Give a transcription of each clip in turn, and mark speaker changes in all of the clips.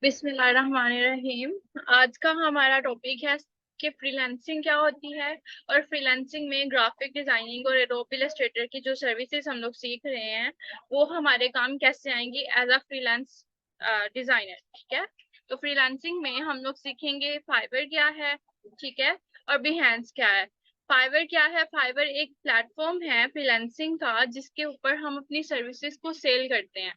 Speaker 1: बिस्मिल्लाहिर्रहमानिर्रहीम। आज का हमारा टॉपिक है कि फ्रीलांसिंग क्या होती है और फ्रीलांसिंग में ग्राफिक डिजाइनिंग और एडोब इलस्ट्रेटर की जो सर्विसेज हम लोग सीख रहे हैं वो हमारे काम कैसे आएंगी एज अ फ्रीलांस डिजाइनर। ठीक है, तो फ्रीलांसिंग में हम लोग सीखेंगे फाइवर क्या है, ठीक है, और बिहेंस क्या है। फाइवर क्या है? फाइवर एक प्लेटफॉर्म है फ्रीलांसिंग का जिसके ऊपर हम अपनी सर्विसेज को सेल करते हैं।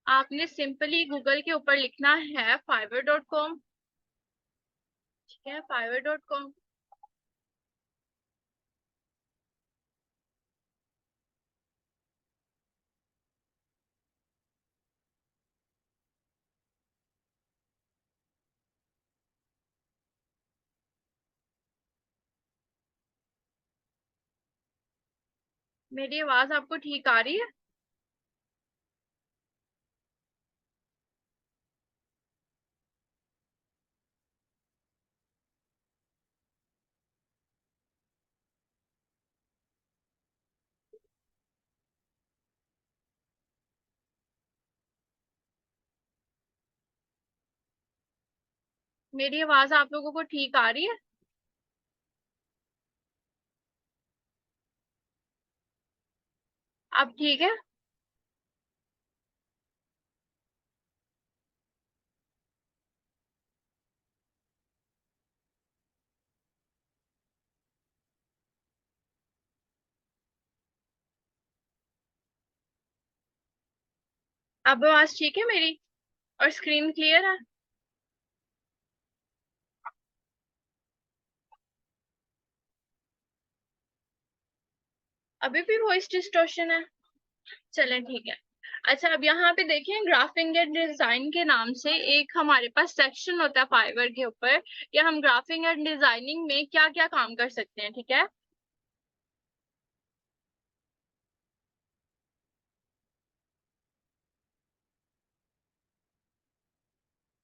Speaker 1: आपने सिंपली गूगल के ऊपर लिखना है fiverr.com। ठीक है, fiverr.com। मेरी आवाज आपको ठीक आ रही है? मेरी आवाज आप लोगों को ठीक आ रही है? अब ठीक है? अब आवाज ठीक है मेरी और स्क्रीन क्लियर है? अभी भी वॉइस डिस्टॉर्शन है? चलें, ठीक है। अच्छा, अब यहाँ पे देखें ग्राफिक एंड डिजाइन के नाम से एक हमारे पास सेक्शन होता है फाइवर के ऊपर, या हम ग्राफिक एंड डिजाइनिंग में क्या क्या काम कर सकते हैं। ठीक है,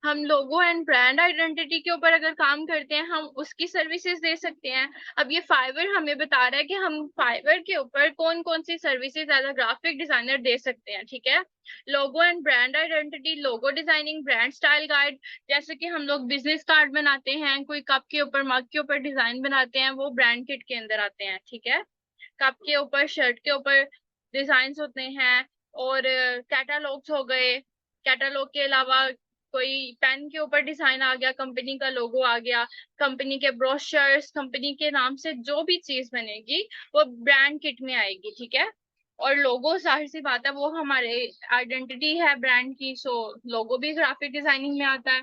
Speaker 1: हम लोगो एंड ब्रांड आइडेंटिटी के ऊपर अगर काम करते हैं हम उसकी सर्विसेज दे सकते हैं। अब ये फाइवर हमें बता रहा है कि हम फाइवर के ऊपर कौन कौन सी services as a graphic designer दे सकते हैं। ठीक है, logo and brand identity, logo designing, brand style guide, जैसे कि हम लोग बिजनेस कार्ड बनाते हैं, कोई कप के ऊपर मग के ऊपर डिजाइन बनाते हैं, वो ब्रांड किट के अंदर आते हैं। ठीक है, कप के ऊपर शर्ट के ऊपर डिजाइन होते हैं। और कैटालॉग्स हो गए, कैटालॉग के अलावा कोई पेन के ऊपर डिजाइन आ गया, कंपनी का लोगो आ गया, कंपनी के ब्रोशर्स, कंपनी के नाम से जो भी चीज बनेगी वो ब्रांड किट में आएगी। ठीक है, और लोगो जाहिर सी बात है वो हमारे आइडेंटिटी है ब्रांड की, सो लोगो भी ग्राफिक डिजाइनिंग में आता है।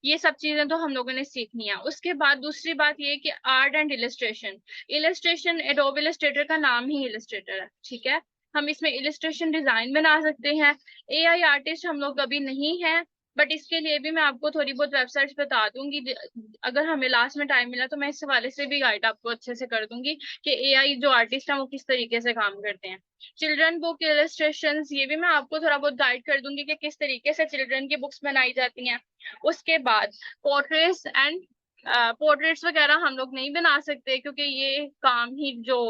Speaker 1: ये सब चीजें तो हम लोगों ने सीखनी है। उसके बाद दूसरी बात ये कि art and illustration. Illustration, adobe Illustrator का नाम ही इलस्ट्रेटर है। ठीक है, हम इसमें इलस्ट्रेशन डिजाइन बना सकते हैं। एआई आर्टिस्ट हम लोग अभी नहीं है, बट इसके लिए भी मैं आपको थोड़ी बहुत वेबसाइट्स बता दूंगी। अगर हमें लास्ट में टाइम मिला तो मैं इस हवाले से भी गाइड आपको अच्छे से कर दूंगी कि एआई जो आर्टिस्ट है वो किस तरीके से काम करते हैं। चिल्ड्रन बुक इलस्ट्रेशन, ये भी मैं आपको थोड़ा बहुत गाइड कर दूंगी कि किस तरीके से चिल्ड्रन की बुक्स बनाई जाती हैं। उसके बाद पोर्ट्रेट्स एंड पोर्ट्रेट्स वगैरह हम लोग नहीं बना सकते क्योंकि ये काम ही जो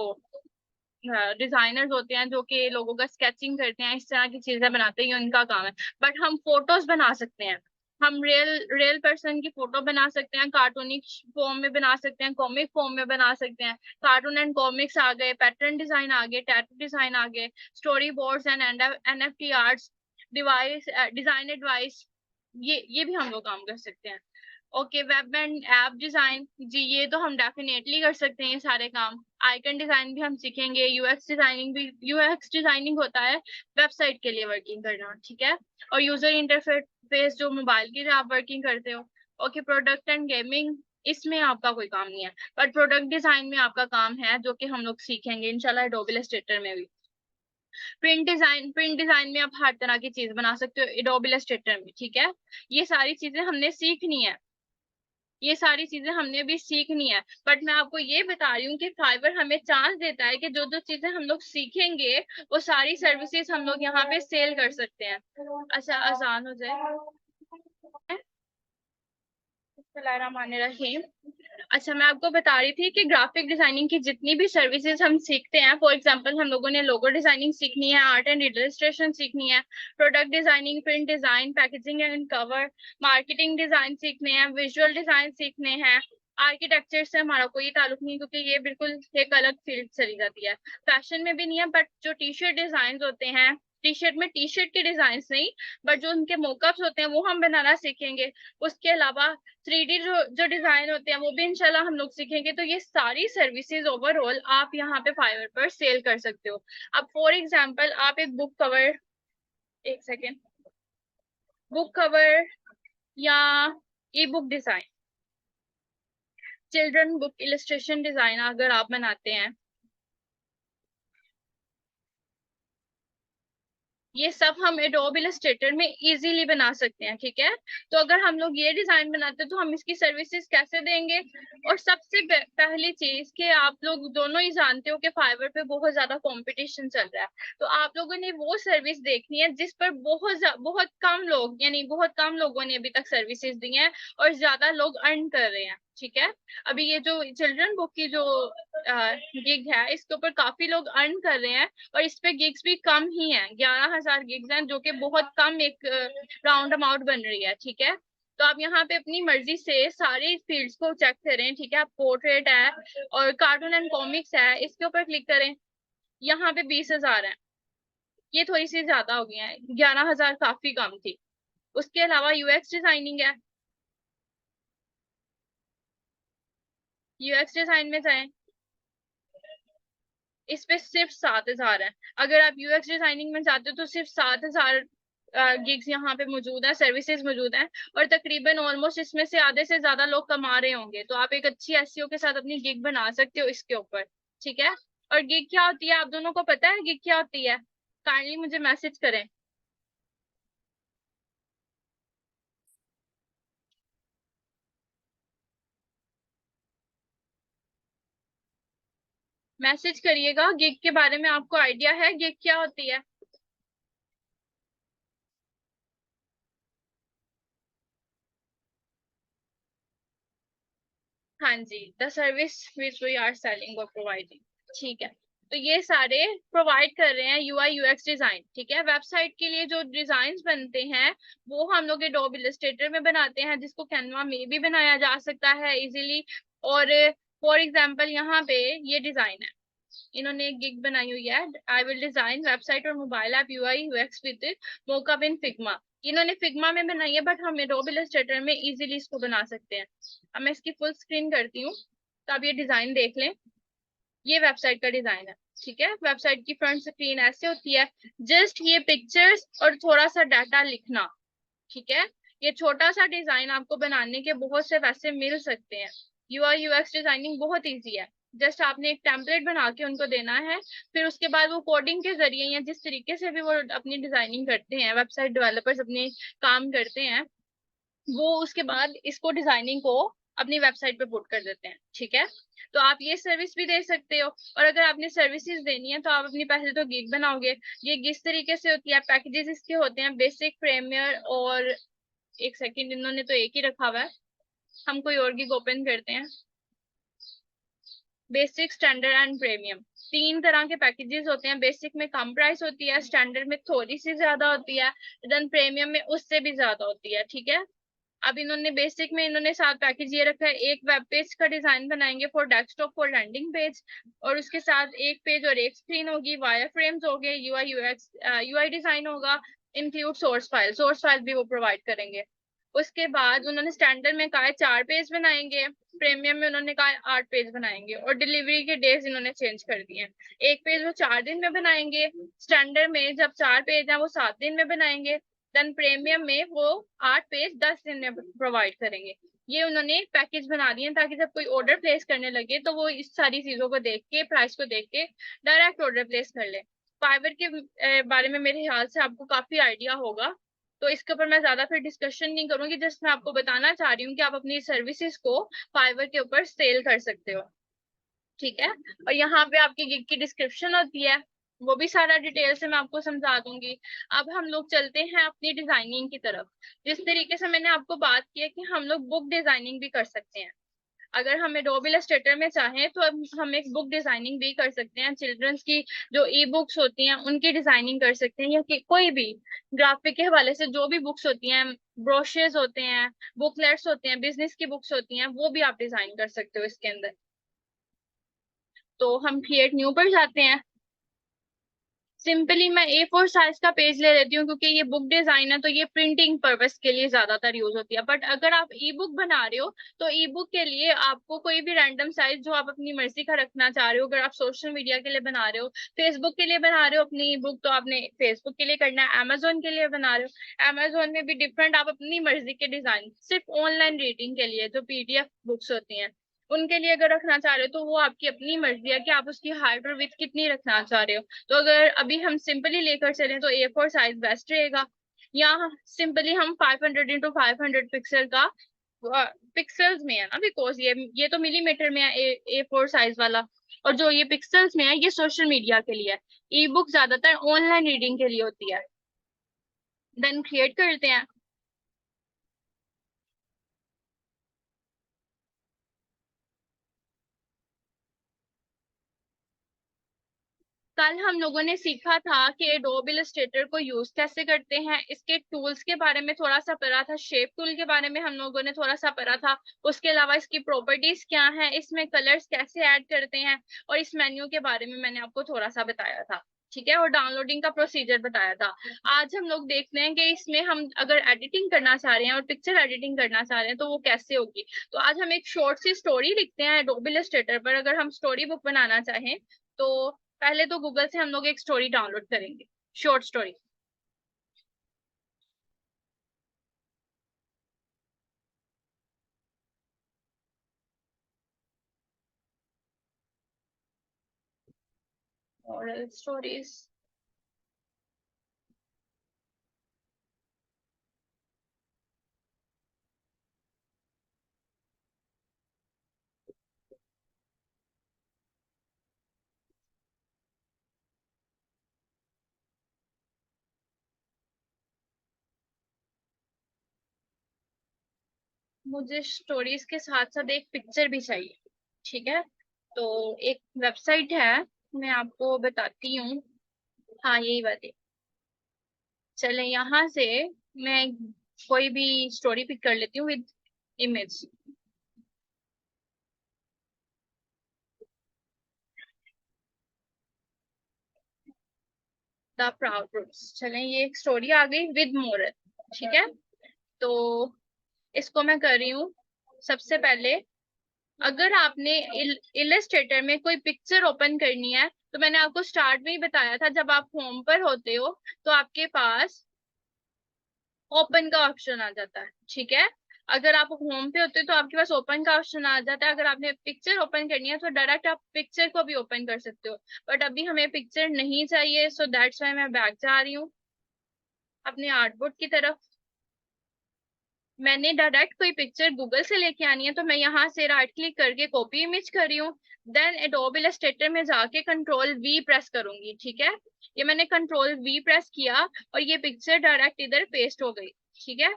Speaker 1: डिजाइनर्स होते हैं जो कि लोगों का स्केचिंग करते हैं, इस तरह की चीजें बनाते हैं, उनका काम है। बट हम फोटोज बना सकते हैं। हम रियल रियल पर्सन की फोटो बना सकते हैं, कार्टूनिक फॉर्म में बना सकते हैं, कॉमिक फॉर्म में बना सकते हैं। कार्टून एंड कॉमिक्स आ गए, पैटर्न डिजाइन आ गए, टैटू डिजाइन आ गए, story boards and NFT arts, device design advice, ये भी हम लोग काम कर सकते हैं। Okay, web and app design, जी ये तो हम डेफिनेटली कर सकते हैं ये सारे काम। आइकन डिजाइन भी हम सीखेंगे, यूएक्स डिजाइनिंग भी। यूएक्स डिजाइनिंग होता है वेबसाइट के लिए वर्किंग करना। ठीक है, और यूजर इंटरफेस जो मोबाइल के लिए आप वर्किंग करते हो। ओके, प्रोडक्ट एंड गेमिंग, इसमें आपका कोई काम नहीं है, बट प्रोडक्ट डिजाइन में आपका काम है जो कि हम लोग सीखेंगे इंशाल्लाह एडोब इलस्ट्रेटर में भी। प्रिंट डिजाइन में आप हर तरह की चीज बना सकते हो एडोब इलस्ट्रेटर में। ठीक है, ये सारी चीजें हमने सीखनी है, ये सारी चीजें हमने भी सीखनी है। बट मैं आपको ये बता रही हूँ कि फाइवर हमें चांस देता है कि जो जो चीजें हम लोग सीखेंगे वो सारी सर्विसेज हम लोग यहाँ पे सेल कर सकते हैं। अच्छा, अजान हो जाए। बिस्मिल्लाहिर्रहमानिर्रहीम। अच्छा, मैं आपको बता रही थी कि ग्राफिक डिजाइनिंग की जितनी भी सर्विसेज हम सीखते हैं, फॉर एग्जांपल हम लोगों ने लोगो डिजाइनिंग सीखनी है, आर्ट एंड इलस्ट्रेशन सीखनी है, product designing, print design, packaging and cover, marketing design सीखने हैं, विजुअल डिजाइन सीखने हैं। आर्किटेक्चर से हमारा कोई ताल्लुक नहीं, क्योंकि ये बिल्कुल एक अलग फील्ड चली जाती है। फैशन में भी नहीं है, बट जो टी शर्ट डिजाइन होते हैं, टी शर्ट में टी शर्ट के डिजाइन नहीं, बट जो उनके मोकअप्स होते हैं वो हम बनाना सीखेंगे। उसके अलावा 3D जो जो डिजाइन होते हैं वो भी इंशाल्लाह हम लोग सीखेंगे। तो ये सारी सर्विसेज ओवरऑल आप यहाँ पे फाइवर पर सेल कर सकते हो। अब फॉर एग्जांपल आप एक बुक कवर, एक सेकेंड, बुक कवर या ई book design, children book illustration design अगर आप बनाते हैं, ये सब हम एडोब इलस्ट्रेटर में इजीली बना सकते हैं। ठीक है, तो अगर हम लोग ये डिजाइन बनाते हैं तो हम इसकी सर्विसेज कैसे देंगे? और सबसे पहली चीज कि आप लोग दोनों ही जानते हो कि फाइवर पे बहुत ज्यादा कंपटीशन चल रहा है, तो आप लोगों ने वो सर्विस देखनी है जिस पर बहुत कम लोग, यानी बहुत कम लोगों ने अभी तक सर्विसेज दी हैं और ज्यादा लोग अर्न कर रहे हैं। ठीक है, अभी ये जो चिल्ड्रन बुक की जो गिग है, इसके ऊपर काफी लोग अर्न कर रहे हैं और इस पे गिग्स भी कम ही हैं, 11,000 गिग्स हैं, जो कि बहुत कम एक राउंड अमाउंट बन रही है। ठीक है, तो आप यहाँ पे अपनी मर्जी से सारे फील्ड्स को चेक करें। ठीक है, आप पोर्ट्रेट है और कार्टून एंड कॉमिक्स है, इसके ऊपर क्लिक करें। यहाँ पे 20,000 है, ये थोड़ी सी ज्यादा हो गई है, 11,000 काफी कम थी। उसके अलावा यूएक्स डिजाइनिंग है, यूएक्स डिजाइन में जाएं, इस पे सिर्फ 7,000 है। अगर आप यूएक्स डिजाइनिंग में जाते हो तो सिर्फ 7,000 गिग्स यहाँ पे मौजूद है, सर्विसेज मौजूद हैं, और तकरीबन ऑलमोस्ट इसमें से आधे से ज्यादा लोग कमा रहे होंगे। तो आप एक अच्छी एसईओ के साथ अपनी गिग बना सकते हो इसके ऊपर। ठीक है, और गिग क्या होती है आप दोनों को पता है गिग क्या होती है? काइंडली मुझे मैसेज करें, मैसेज करिएगा। गिग के बारे में आपको आइडिया है गिग क्या होती है? हाँ जी, the service which we are selling और प्रोवाइडिंग। ठीक है, तो ये सारे प्रोवाइड कर रहे हैं यूआई यूएक्स डिजाइन। ठीक है, वेबसाइट के लिए जो डिजाइन बनते हैं वो हम लोग एडोब इलस्ट्रेटर में बनाते हैं, जिसको कैनवा में भी बनाया जा सकता है इजीली। और फॉर एग्जांपल यहाँ पे ये डिजाइन है, इन्होंने एक गिग बनाई हुई है, आई विल डिजाइन वेबसाइट और mobile app UI UX with mockup in Figma. इन्होंने फिग्मा में बनाई है, बट हम एडोब इलस्ट्रेटर में इजीली इसको बना सकते हैं। अब मैं इसकी फुल स्क्रीन करती हूँ तो आप ये डिजाइन देख लें। ये वेबसाइट का डिजाइन है। ठीक है, वेबसाइट की फ्रंट स्क्रीन ऐसे होती है, जस्ट ये पिक्चर्स और थोड़ा सा डाटा लिखना। ठीक है, ये छोटा सा डिजाइन आपको बनाने के बहुत से वैसे मिल सकते हैं। यूआई यूएक्स डिजाइनिंग बहुत इजी है, जस्ट आपने एक टेम्पलेट बना के उनको देना है, फिर उसके बाद वो कोडिंग के जरिए या जिस तरीके से भी वो अपनी डिजाइनिंग करते हैं, वेबसाइट डेवलपर्स अपने काम करते हैं, वो उसके बाद इसको डिजाइनिंग को अपनी वेबसाइट पे पुट कर देते हैं। ठीक है, तो आप ये सर्विस भी दे सकते हो। और अगर आपने सर्विसेज देनी है तो आप अपनी पहले तो गिग बनाओगे। गिग इस तरीके से होती है, पैकेजेस इसके होते हैं बेसिक, प्रीमियर और, एक सेकंड, इन्होंने तो एक ही रखा हुआ है, हम कोई और गिग ओपन करते हैं। बेसिक, स्टैंडर्ड एंड प्रीमियम, तीन तरह के पैकेजेस होते हैं। बेसिक में कम प्राइस होती है, स्टैंडर्ड में थोड़ी सी ज्यादा होती है, देन प्रीमियम में उससे भी ज्यादा होती है। ठीक है, अब इन्होंने बेसिक में इन्होंने 7 पैकेज ये रखा है। एक वेब पेज का डिजाइन बनाएंगे for desktop for landing page, और उसके साथ एक पेज और एक स्क्रीन होगी, वायर फ्रेम्स हो गए, यूआई यूएक्स यूआई डिजाइन होगा, इंक्लूड सोर्स फाइल भी वो प्रोवाइड करेंगे। उसके बाद उन्होंने स्टैंडर्ड में कहा है 4 पेज बनाएंगे, प्रीमियम में उन्होंने कहा है 8 पेज बनाएंगे, और डिलीवरी के डेज इन्होंने चेंज कर दिए हैं। एक पेज वो 4 दिन में बनाएंगे, स्टैंडर्ड में जब 4 पेज है वो 7 दिन में बनाएंगे, देन प्रीमियम में वो 8 पेज 10 दिन में प्रोवाइड करेंगे। ये उन्होंने पैकेज बना दिए ताकि जब कोई ऑर्डर प्लेस करने लगे तो वो इस सारी चीजों को देख के, प्राइस को देख के डायरेक्ट ऑर्डर प्लेस कर ले। फाइवर के बारे में मेरे ख्याल से आपको काफी आइडिया होगा, तो इसके ऊपर मैं ज्यादा फिर डिस्कशन नहीं करूंगी। जस्ट मैं आपको बताना चाह रही हूँ कि आप अपनी सर्विसेज को फाइवर के ऊपर सेल कर सकते हो। ठीक है, और यहाँ पे आपकी गिग की डिस्क्रिप्शन होती है। वो भी सारा डिटेल से मैं आपको समझा दूंगी। अब हम लोग चलते हैं अपनी डिजाइनिंग की तरफ। जिस तरीके से मैंने आपको बात की है कि हम लोग बुक डिजाइनिंग भी कर सकते हैं। अगर हम एडोब इलस्ट्रेटर में चाहें तो अब हम एक बुक डिजाइनिंग भी कर सकते हैं। चिल्ड्रंस की जो ई बुक्स होती हैं उनकी डिजाइनिंग कर सकते हैं, या कि कोई भी ग्राफिक के हवाले से जो भी बुक्स होती हैं, ब्रोशर्स होते हैं, बुकलेट्स होते हैं, बिजनेस की बुक्स होती हैं, वो भी आप डिजाइन कर सकते हो इसके अंदर। तो हम क्रिएट न्यू पर जाते हैं। सिंपली मैं A4 साइज का पेज ले लेती हूँ, क्योंकि ये बुक डिजाइन है तो ये प्रिंटिंग पर्पस के लिए ज्यादातर यूज होती है। बट अगर आप ई बुक बना रहे हो तो ई बुक के लिए आपको कोई भी रैंडम साइज जो आप अपनी मर्जी का रखना चाह रहे हो। अगर आप सोशल मीडिया के लिए बना रहे हो, फेसबुक के लिए बना रहे हो अपनी ई बुक, तो आपने फेसबुक के लिए करना है। अमेजोन के लिए बना रहे हो, अमेजोन में भी डिफरेंट आप अपनी मर्जी के डिजाइन, सिर्फ ऑनलाइन रीडिंग के लिए जो PDF बुक्स होती हैं उनके लिए अगर रखना चाह रहे हो तो वो आपकी अपनी मर्जी है कि आप उसकी हाइट और विड्थ कितनी रखना चाह रहे हो। तो अगर अभी हम सिंपली लेकर चलें तो A4 साइज बेस्ट रहेगा। या सिंपली हम 500 × 500 पिक्सल का, पिक्सल्स में है ना, बिकॉज ये तो मिलीमीटर में है A4 साइज वाला, और जो ये पिक्सल्स में है ये सोशल मीडिया के लिए है। ई बुक ज्यादातर ऑनलाइन रीडिंग के लिए होती है। देन क्रिएट करते हैं। कल हम लोगों ने सीखा था कि एडोब इलस्ट्रेटर को यूज कैसे करते हैं, इसके टूल्स के बारे में थोड़ा सा पढ़ा था, शेप टूल के बारे में हम लोगों ने थोड़ा सा पढ़ा था। उसके अलावा इसकी प्रॉपर्टीज क्या हैं, इसमें कलर्स कैसे ऐड करते हैं, और इस मेन्यू के बारे में मैंने आपको थोड़ा सा बताया था। ठीक है, और डाउनलोडिंग का प्रोसीजर बताया था। आज हम लोग देखते हैं कि इसमें हम अगर एडिटिंग करना चाह रहे हैं और पिक्चर एडिटिंग करना चाह रहे हैं तो वो कैसे होगी। तो आज हम एक शॉर्ट सी स्टोरी लिखते हैं एडोब इलस्ट्रेटर पर। अगर हम स्टोरी बुक बनाना चाहें तो पहले तो गूगल से हम लोग एक स्टोरी डाउनलोड करेंगे, शॉर्ट स्टोरी। और स्टोरीज, मुझे स्टोरीज के साथ साथ एक पिक्चर भी चाहिए। ठीक है, तो एक वेबसाइट है, मैं आपको बताती हूँ। हाँ, यही बात है। चले यहाँ से मैं कोई भी स्टोरी पिक कर लेती हूँ with image. The proud roots, चले ये एक स्टोरी आ गई विद मोरल। ठीक है, तो इसको मैं कर रही हूँ। सबसे पहले, अगर आपने इलस्ट्रेटर में कोई पिक्चर ओपन करनी है तो मैंने आपको स्टार्ट में ही बताया था, जब आप होम पर होते हो तो आपके पास ओपन का ऑप्शन आ जाता है। ठीक है, अगर आप होम पे होते हो तो आपके पास ओपन का ऑप्शन आ जाता है। अगर आपने पिक्चर ओपन करनी है तो डायरेक्ट आप पिक्चर को भी ओपन कर सकते हो। बट अभी हमें पिक्चर नहीं चाहिए, सो दैट्स वाई मैं बैक जा रही हूँ अपने आर्टबोर्ड की तरफ। मैंने डायरेक्ट कोई पिक्चर गूगल से लेके आनी है तो मैं यहाँ से राइट क्लिक करके कॉपी इमेज कर रही हूँ। देन एडोब इलस्ट्रेटर में जाके कंट्रोल V प्रेस करूंगी। ठीक है, ये मैंने कंट्रोल V प्रेस किया और ये पिक्चर डायरेक्ट इधर पेस्ट हो गई। ठीक है,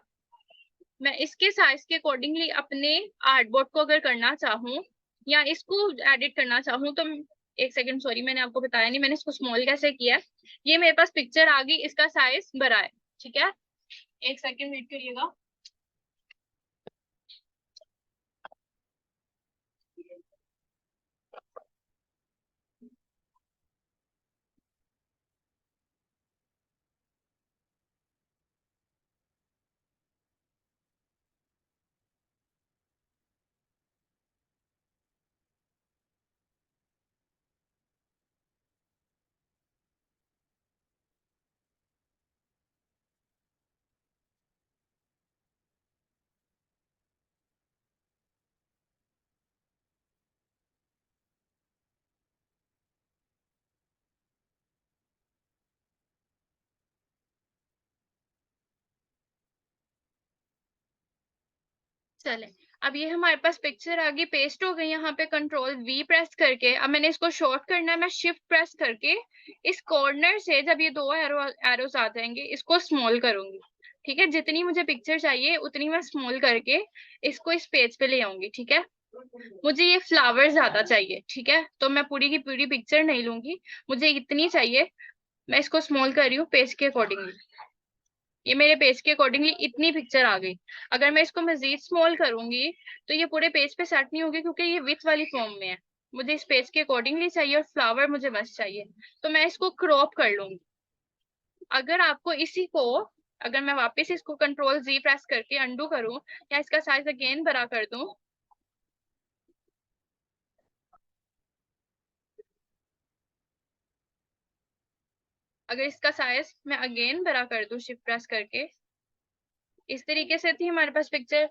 Speaker 1: मैं इसके साइज के अकॉर्डिंगली अपने आर्टबोर्ड को अगर करना चाहूँ या इसको एडिट करना चाहूँ तो एक सेकंड, सॉरी मैंने आपको बताया नहीं मैंने इसको स्मॉल कैसे किया है। ये मेरे पास पिक्चर आ गई, इसका साइज बड़ा है। ठीक है, एक सेकंड वेट करिएगा। चले, अब ये हमारे पास पिक्चर आ गई, पेस्ट हो गई। यहाँ पे कंट्रोल वी प्रेस करके अब मैंने इसको शॉर्ट करना है, मैं शिफ्ट प्रेस करके इस कॉर्नर से जब ये दो एरोस आ जाएंगे इसको स्मॉल करूंगी। ठीक है, जितनी मुझे पिक्चर चाहिए उतनी मैं स्मॉल करके इसको इस पेज पे ले आऊंगी। ठीक है, मुझे ये फ्लावर ज्यादा चाहिए। ठीक है, तो मैं पूरी की पूरी पिक्चर नहीं लूंगी, मुझे इतनी चाहिए। मैं इसको स्मॉल कर रही हूँ पेज के अकॉर्डिंगली। ये मेरे पेज के अकॉर्डिंगली इतनी पिक्चर आ गई। अगर मैं इसको मजीद स्मॉल करूंगी तो ये पूरे पेज पे सेट नहीं होगी, क्योंकि ये विथ वाली फॉर्म में है। मुझे इस पेज के अकॉर्डिंगली चाहिए और फ्लावर मुझे बस चाहिए, तो मैं इसको क्रॉप कर लूंगी। अगर आपको इसी को, अगर मैं वापस इसको कंट्रोल जी प्रेस करके अंडू करूं या इसका साइज अगेन बड़ा कर दूं, अगर इसका साइज मैं अगेन बड़ा कर दूं शिफ्ट प्रेस करके, इस तरीके से थी हमारे पास पिक्चर।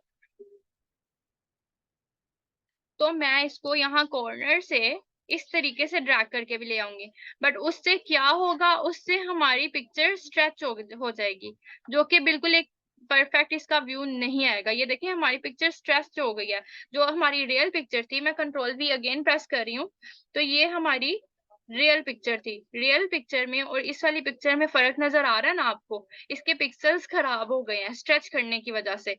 Speaker 1: तो मैं इसको यहाँ कॉर्नर से इस तरीके से ड्रैग करके भी ले आऊंगी, बट उससे क्या होगा, उससे हमारी पिक्चर स्ट्रेच हो जाएगी, जो कि बिल्कुल एक परफेक्ट इसका व्यू नहीं आएगा। ये देखिए हमारी पिक्चर स्ट्रेच हो गई है। जो हमारी रियल पिक्चर थी, मैं कंट्रोल वी अगेन प्रेस कर रही हूँ, तो ये हमारी रियल पिक्चर थी। रियल पिक्चर में और इस वाली पिक्चर में फर्क नजर आ रहा है ना आपको, इसके पिक्सल्स खराब हो गए हैं स्ट्रेच करने की वजह से।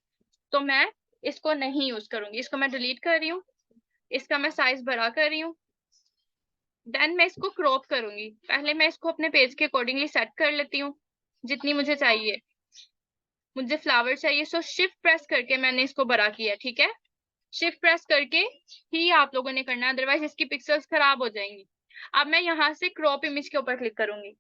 Speaker 1: तो मैं इसको नहीं यूज करूंगी, इसको मैं डिलीट कर रही हूँ, इसका मैं साइज बड़ा कर रही हूँ। देन मैं इसको क्रॉप करूंगी। पहले मैं इसको अपने पेज के अकॉर्डिंगली सेट कर लेती हूँ जितनी मुझे चाहिए। मुझे फ्लावर चाहिए, सो शिफ्ट प्रेस करके मैंने इसको बड़ा किया। ठीक है, शिफ्ट प्रेस करके ही आप लोगों ने करना है, अदरवाइज इसकी पिक्सल्स खराब हो जाएंगी। अब मैं यहाँ से क्रॉप इमेज के ऊपर क्लिक करूंगी।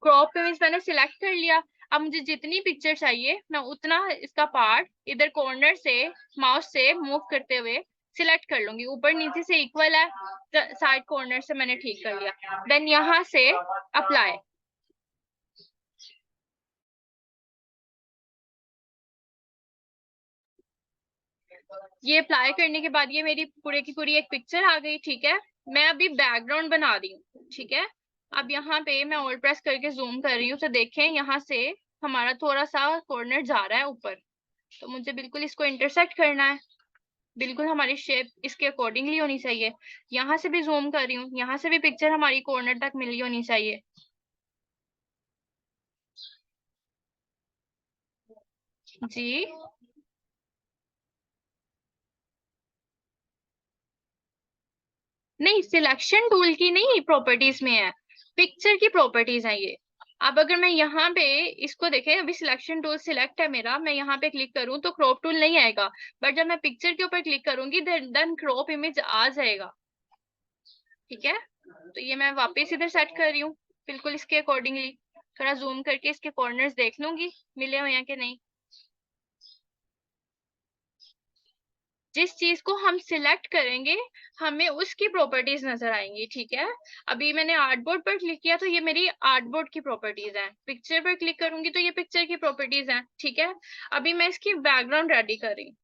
Speaker 1: क्रॉप इमेज मैंने सिलेक्ट कर लिया। अब मुझे जितनी पिक्चर चाहिए मैं उतना इसका पार्ट इधर कॉर्नर से माउस से मूव करते हुए सिलेक्ट कर लूंगी। ऊपर नीचे से इक्वल है, साइड कॉर्नर से मैंने ठीक कर लिया। देन यहाँ से अप्लाई, ये अप्लाई करने के बाद ये मेरी पूरे की पूरी एक पिक्चर आ गई। ठीक है, मैं अभी बैकग्राउंड बना रही हूँ। ठीक है, अब यहाँ पे मैं ऑल्ट प्रेस करके जूम कर रही हूँ, तो देखें यहाँ से हमारा थोड़ा सा कॉर्नर जा रहा है ऊपर, तो मुझे बिल्कुल इसको इंटरसेक्ट करना है। बिल्कुल हमारी शेप इसके अकॉर्डिंगली होनी चाहिए। यहाँ से भी जूम कर रही हूँ, यहाँ से भी पिक्चर हमारी कॉर्नर तक मिली होनी चाहिए। जी नहीं, सिलेक्शन टूल की नहीं प्रॉपर्टीज में है, पिक्चर की प्रॉपर्टीज है ये। अब अगर मैं यहाँ पे इसको देखें, अभी सिलेक्शन टूल सिलेक्ट है मेरा, मैं यहाँ पे क्लिक करूँ तो क्रॉप टूल नहीं आएगा, बट जब मैं पिक्चर के ऊपर क्लिक करूंगी देन क्रॉप इमेज आ जाएगा। ठीक है, तो ये मैं वापस इधर सेट कर रही हूँ बिल्कुल इसके अकॉर्डिंगली। थोड़ा जूम करके इसके कॉर्नर्स देख लूंगी मिले हुए हैं कि नहीं। जिस चीज को हम सिलेक्ट करेंगे हमें उसकी प्रॉपर्टीज नजर आएंगी। ठीक है, अभी मैंने आर्टबोर्ड पर क्लिक किया तो ये मेरी आर्टबोर्ड की प्रॉपर्टीज हैं। पिक्चर पर क्लिक करूंगी तो ये पिक्चर की प्रॉपर्टीज हैं। ठीक है, अभी मैं इसकी बैकग्राउंड रेडी कर रही हूँ।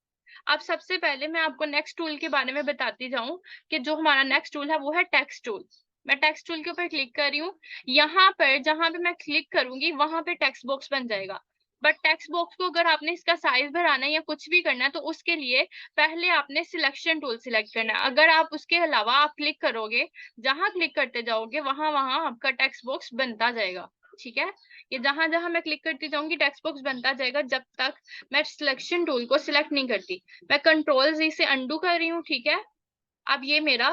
Speaker 1: अब सबसे पहले मैं आपको नेक्स्ट टूल के बारे में बताती जाऊं कि जो हमारा नेक्स्ट टूल है वो है टेक्स्ट टूल। मैं टेक्स्ट टूल के ऊपर क्लिक कर रही हूँ। यहाँ पर जहां पे मैं क्लिक करूंगी वहां पे टेक्स्ट बॉक्स बन जाएगा। बट टेक्स्ट बॉक्स को अगर आपने इसका साइज बढ़ाना है या कुछ भी करना है तो उसके लिए पहले आपने सिलेक्शन टूल सिलेक्ट करना है। अगर आप उसके अलावा आप क्लिक करोगे, जहां क्लिक करते जाओगे वहां वहां आपका टेक्स्ट बॉक्स बनता जाएगा। ठीक है, ये जहां जहां मैं क्लिक करती जाऊंगी टेक्स्ट बॉक्स बनता जाएगा जब तक मैं सिलेक्शन टूल को सिलेक्ट नहीं करती। मैं कंट्रोल जी से अंडू कर रही हूँ। ठीक है, अब ये मेरा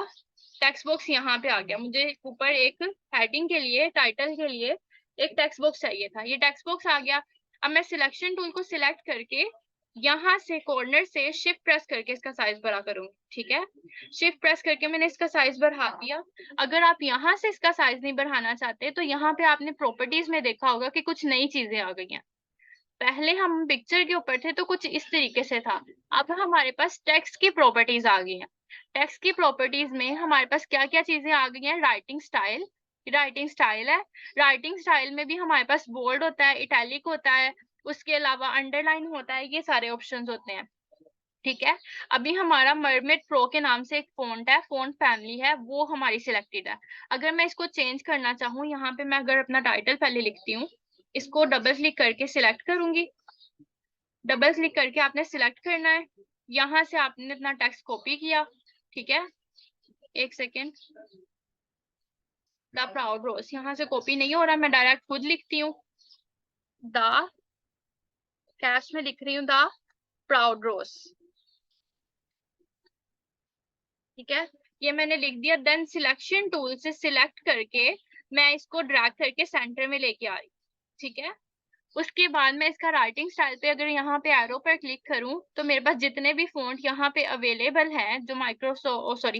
Speaker 1: टेक्स्ट बॉक्स यहाँ पे आ गया। मुझे ऊपर एक हेडिंग के लिए, टाइटल के लिए एक टेक्स्ट बॉक्स चाहिए था, ये टेक्स्ट बॉक्स आ गया। अब मैं सिलेक्शन टूल को सिलेक्ट करके यहाँ से कॉर्नर से शिफ्ट प्रेस करके इसका साइज बड़ा करूंगी। ठीक है, शिफ्ट प्रेस करके मैंने इसका साइज बढ़ा दिया। अगर आप यहाँ से इसका साइज नहीं बढ़ाना चाहते तो यहाँ पे आपने प्रॉपर्टीज में देखा होगा कि कुछ नई चीजें आ गई हैं। पहले हम पिक्चर के ऊपर थे तो कुछ इस तरीके से था, अब हमारे पास टेक्स्ट की प्रॉपर्टीज आ गई हैं। टेक्स्ट की प्रॉपर्टीज में हमारे पास क्या क्या चीजें आ गई हैं, राइटिंग स्टाइल, राइटिंग स्टाइल है। राइटिंग स्टाइल में भी हमारे पास बोल्ड होता है, इटैलिक होता है, उसके अलावा अंडरलाइन होता है, ये सारे ऑप्शंस होते हैं। ठीक है, अभी हमारा मरमेड प्रो के नाम से एक फोंट है, फोंट फैमिली है, वो हमारी सिलेक्टेड है। अगर मैं इसको चेंज करना चाहूँ, यहाँ पे मैं अगर अपना टाइटल पहले लिखती हूँ, इसको डबल क्लिक करके सिलेक्ट करूंगी, डबल क्लिक करके आपने सिलेक्ट करना है, यहाँ से आपने अपना टेक्स्ट कॉपी किया, ठीक है। एक सेकेंड, द प्राउड रोज यहाँ से कॉपी नहीं हो रहा, मैं डायरेक्ट खुद लिखती हूँ, द कैश में लिख रही हूँ द प्राउड रोज, ठीक है। ये मैंने लिख दिया। देन सिलेक्शन टूल से सिलेक्ट करके मैं इसको ड्रैग करके सेंटर में लेके आ रही, ठीक है। उसके बाद मैं इसका राइटिंग स्टाइल पे अगर यहाँ पे एरो पर क्लिक करूँ तो मेरे पास जितने भी फॉन्ट यहाँ पे अवेलेबल हैं जो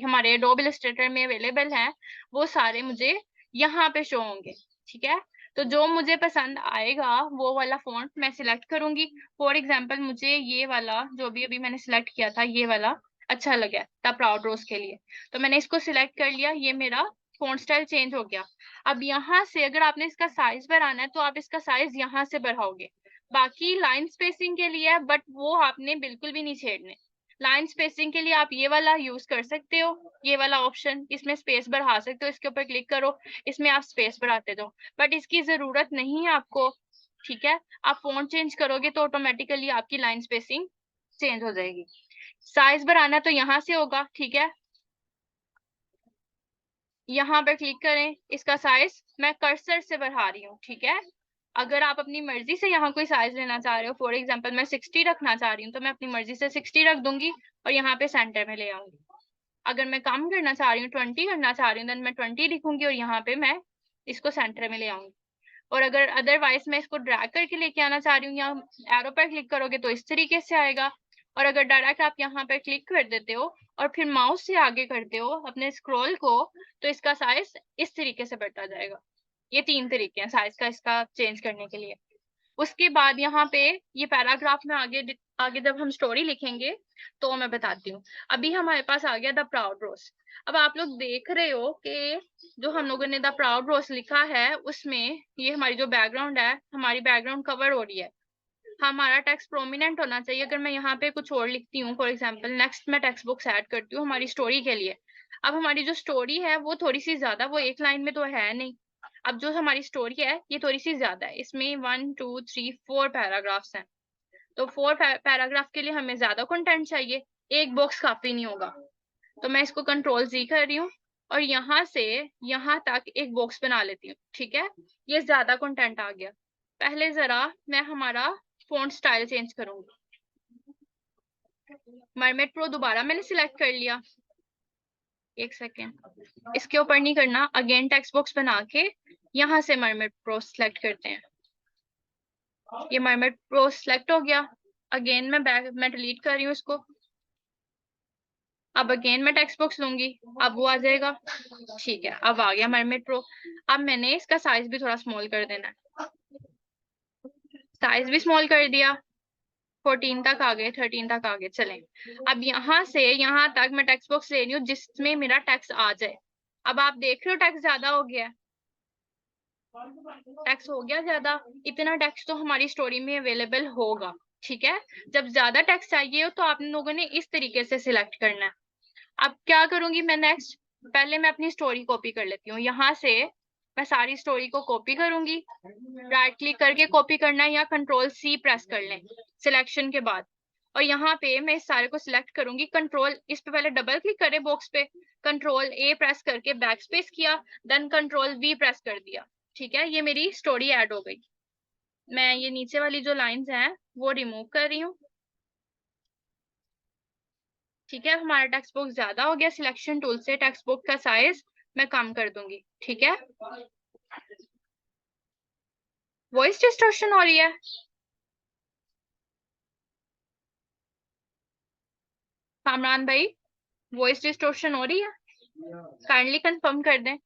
Speaker 1: हमारे एडोब इलस्ट्रेटर में अवेलेबल हैं, वो सारे मुझे यहाँ पे शो होंगे, ठीक है। तो जो मुझे पसंद आएगा वो वाला फॉन्ट मैं सिलेक्ट करूंगी। फॉर एग्जाम्पल मुझे ये वाला जो भी अभी मैंने सिलेक्ट किया था ये वाला अच्छा लगा द प्राउड रोज के लिए, तो मैंने इसको सिलेक्ट कर लिया, ये मेरा फॉन्ट स्टाइल चेंज हो गया। अब यहाँ से अगर आपने इसका साइज बढ़ाना है तो आप इसका साइज यहाँ से बढ़ाओगे, बाकी लाइन स्पेसिंग के लिए है बट वो आपने बिल्कुल भी नहीं छेड़ने। लाइन स्पेसिंग के लिए आप ये वाला यूज कर सकते हो, ये वाला ऑप्शन, इसमें स्पेस बढ़ा सकते हो, इसके ऊपर क्लिक करो, इसमें आप स्पेस बढ़ाते दो, बट इसकी जरूरत नहीं है आपको, ठीक है। आप फॉन्ट चेंज करोगे तो ऑटोमेटिकली आपकी लाइन स्पेसिंग चेंज हो जाएगी। साइज बढ़ाना तो यहाँ से होगा, ठीक है। यहाँ पर क्लिक करें, इसका साइज मैं कर्सर से बढ़ा रही हूँ, ठीक है। अगर आप अपनी मर्जी से यहाँ कोई साइज लेना चाह रहे हो, फॉर एग्जांपल मैं 60 रखना चाह रही हूँ तो मैं अपनी मर्जी से 60 रख दूंगी और यहाँ पे सेंटर में ले आऊंगी। अगर मैं कम करना चाह रही हूँ, 20 करना चाह रही हूँ, देन मैं 20 लिखूंगी और यहाँ पे मैं इसको सेंटर में ले आऊंगी। और अगर अदरवाइज मैं इसको ड्रैग करके लेके आना चाह रही हूँ, यहाँ एरो पर क्लिक करोगे तो इस तरीके से आएगा। और अगर डायरेक्ट आप यहाँ पर क्लिक कर देते हो और फिर माउस से आगे करते हो अपने स्क्रॉल को, तो इसका साइज इस तरीके से बढ़ता जाएगा। ये 3 तरीके हैं साइज का इसका चेंज करने के लिए। उसके बाद यहाँ पे ये पैराग्राफ में आगे आगे जब हम स्टोरी लिखेंगे तो मैं बताती हूँ। अभी हमारे पास आ गया द प्राउड रोज। अब आप लोग देख रहे हो कि जो हम लोगों ने द प्राउड रोज लिखा है उसमें ये हमारी जो बैकग्राउंड है, हमारी बैकग्राउंड कवर हो रही है, हमारा टेक्स्ट प्रोमिनेंट होना चाहिए। अगर मैं यहाँ पे कुछ और लिखती हूँ, फॉर एग्जाम्पल नेक्स्ट मैं टेक्स्ट बुक्स ऐड करती हूँ हमारी स्टोरी के लिए। अब हमारी जो स्टोरी है वो थोड़ी सी ज्यादा, वो एक लाइन में तो है नहीं। अब जो हमारी स्टोरी है ये थोड़ी सी ज्यादा है, इसमें 1 2 3 4 पैराग्राफ्स हैं, तो 4 पैराग्राफ के लिए हमें ज्यादा कंटेंट चाहिए, एक बॉक्स काफी नहीं होगा। तो मैं इसको कंट्रोल जी कर रही हूँ और यहाँ से यहाँ तक एक बॉक्स बना लेती हूँ, ठीक है। ये ज्यादा कंटेंट आ गया। पहले जरा मैं हमारा फॉन्ट स्टाइल चेंज करूंगी। मरमेड प्रो दोबारा मैंने सिलेक्ट कर लिया, एक सेकेंड, इसके ऊपर नहीं करना, अगेन टेक्स्ट बॉक्स बना के यहाँ से मरमेड प्रो सिलेक्ट करते हैं। ये मरमेड प्रो सिलेक्ट हो गया। अगेन मैं डिलीट कर रही हूँ इसको। अब अगेन मैं टेक्स्ट बॉक्स लूंगी, अब वो आ जाएगा, ठीक है। अब आ गया मरमेड प्रो। अब मैंने इसका साइज भी थोड़ा स्मॉल कर देना है, साइज भी स्मॉल कर दिया, 14 तक आ गए, 13 तक आ गए, चलें। अब यहाँ से यहाँ तक मैं टेक्स्ट बॉक्स ले रही हूँ जिसमें मेरा टेक्स्ट आ जाए। अब आप देख रहे हो टेक्स्ट ज्यादा हो गया, टेक्स्ट हो गया ज्यादा। इतना टेक्स्ट तो हमारी स्टोरी में अवेलेबल होगा, ठीक है। जब ज्यादा टेक्स्ट चाहिए हो तो आप लोगों ने इस तरीके से सिलेक्ट करना है। अब क्या करूंगी मैं नेक्स्ट, पहले मैं अपनी स्टोरी कॉपी कर लेती हूँ, यहाँ से मैं सारी स्टोरी को कॉपी करूंगी। राइट क्लिक करके कॉपी करना है या कंट्रोल सी प्रेस कर लें सिलेक्शन के बाद, और यहाँ पे मैं इस सारे को सिलेक्ट करूंगी। कंट्रोल इस पे पहले डबल क्लिक करें बॉक्स पे, कंट्रोल ए प्रेस करके बैक स्पेस किया, देन कंट्रोल वी प्रेस कर दिया, ठीक है। ये मेरी स्टोरी ऐड हो गई। मैं ये नीचे वाली जो लाइंस हैं वो रिमूव कर रही हूँ, ठीक है। हमारा टेक्स्ट बॉक्स ज्यादा हो गया, सिलेक्शन टूल से टेक्स्ट बॉक्स का साइज मैं कम कर दूंगी, ठीक है। वॉइस डिस्टॉर्शन हो रही है कामरान भाई, वॉइस डिस्टॉर्शन हो रही है, काइंडली कंफर्म कर दें।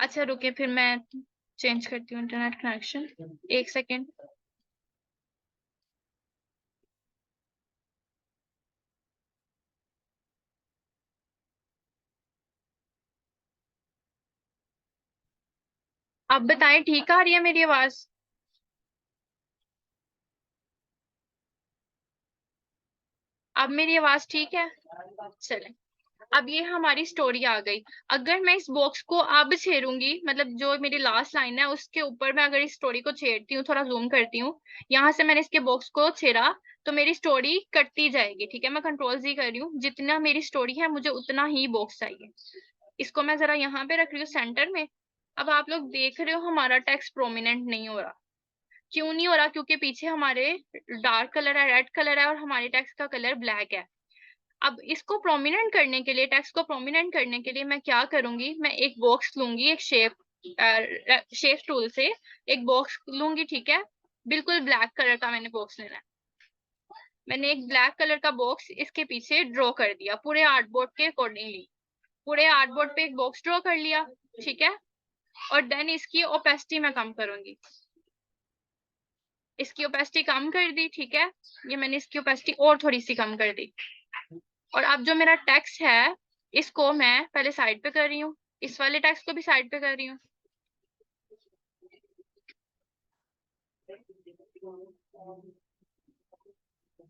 Speaker 1: अच्छा रुके, फिर मैं चेंज करती हूँ इंटरनेट कनेक्शन, एक सेकेंड। अब बताएं ठीक आ रही है मेरी आवाज? अब मेरी आवाज ठीक है? चलें, अब ये हमारी स्टोरी आ गई। अगर मैं इस बॉक्स को अब छेड़ूंगी, मतलब जो मेरी लास्ट लाइन है उसके ऊपर मैं अगर इस स्टोरी को छेड़ती हूँ, थोड़ा जूम करती हूँ, यहाँ से मैंने इसके बॉक्स को छेड़ा तो मेरी स्टोरी कटती जाएगी। ठीक है, मैं कंट्रोल जी कर रही हूँ, जितना मेरी स्टोरी है मुझे उतना ही बॉक्स चाहिए। इसको मैं जरा यहाँ पे रख रही हूँ सेंटर में। अब आप लोग देख रहे हो हमारा टेक्स्ट प्रोमिनेंट नहीं हो रहा। क्यों नहीं हो रहा? क्योंकि पीछे हमारे डार्क कलर है, रेड कलर है, और हमारे टेक्स्ट का कलर ब्लैक है। अब इसको प्रोमिनेंट करने के लिए, टेक्स्ट को प्रोमिनेंट करने के लिए मैं क्या करूंगी, मैं एक बॉक्स लूंगी, एक शेप टूल से एक बॉक्स लूंगी। ठीक है, बिल्कुल ब्लैक कलर का मैंने बॉक्स लेना है। मैंने एक ब्लैक कलर का बॉक्स इसके पीछे ड्रॉ कर दिया पूरे आर्टबोर्ड के अकॉर्डिंगली। पूरे आर्टबोर्ड पे एक बॉक्स ड्रॉ कर लिया। ठीक है, और देन इसकी ओपेसिटी मैं कम करूंगी। इसकी ओपेसिटी कम कर दी। ठीक है, ये मैंने इसकी ओपेसिटी और थोड़ी सी कम कर दी। और अब जो मेरा टेक्स्ट है इसको मैं पहले साइड पे कर रही हूँ, इस वाले टेक्स्ट को भी साइड पे कर रही हूँ।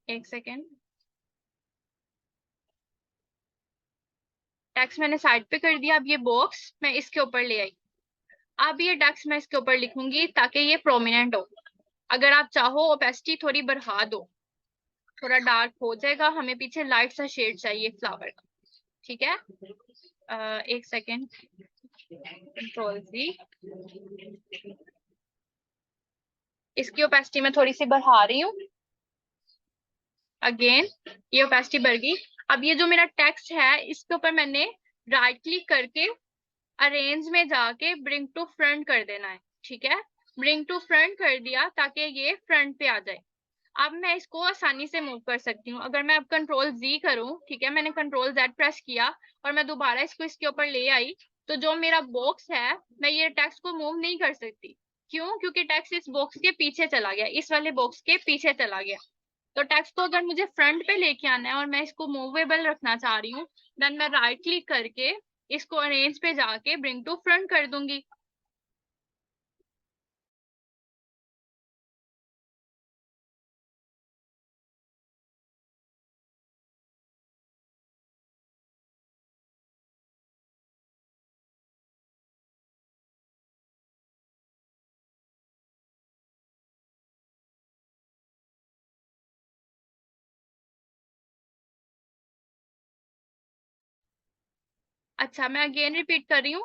Speaker 1: एक सेकेंड, टेक्स्ट मैंने साइड पे कर दिया। अब ये बॉक्स मैं इसके ऊपर ले आई। अब ये टेक्स्ट मैं इसके ऊपर लिखूंगी ताकि ये प्रोमिनेंट हो। अगर आप चाहो ओपेसिटी थोड़ी बढ़ा दो, थोड़ा डार्क हो जाएगा, हमें पीछे लाइट सा शेड चाहिए फ्लावर का। ठीक है, एक सेकेंड, कंट्रोल सी। इसकी ओपेसिटी मैं थोड़ी सी बढ़ा रही हूँ। अगेन ये ओपेसिटी बढ़ गई। अब ये जो मेरा टेक्स्ट है इसके ऊपर मैंने राइट क्लिक करके अरेंज में जाके ब्रिंग टू फ्रंट कर देना है। ठीक है, ब्रिंग टू फ्रंट कर दिया ताकि ये फ्रंट पे आ जाए। अब मैं इसको आसानी से मूव कर सकती हूँ। अगर मैं अब कंट्रोल जी करूँ, ठीक है, मैंने कंट्रोल जेड प्रेस किया और मैं दोबारा इसको इसके ऊपर ले आई, तो जो मेरा बॉक्स है मैं ये टेक्स्ट को मूव नहीं कर सकती। क्यों? क्योंकि टेक्स्ट इस बॉक्स के पीछे चला गया, इस वाले बॉक्स के पीछे चला गया। तो टेक्स्ट को अगर मुझे फ्रंट पे लेके आना है और मैं इसको मूवेबल रखना चाह रही हूँ, देन मैं राइट क्लिक करके इसको अरेंज पे जाके ब्रिंग टू फ्रंट कर दूंगी। अच्छा, मैं अगेन रिपीट कर रही हूँ।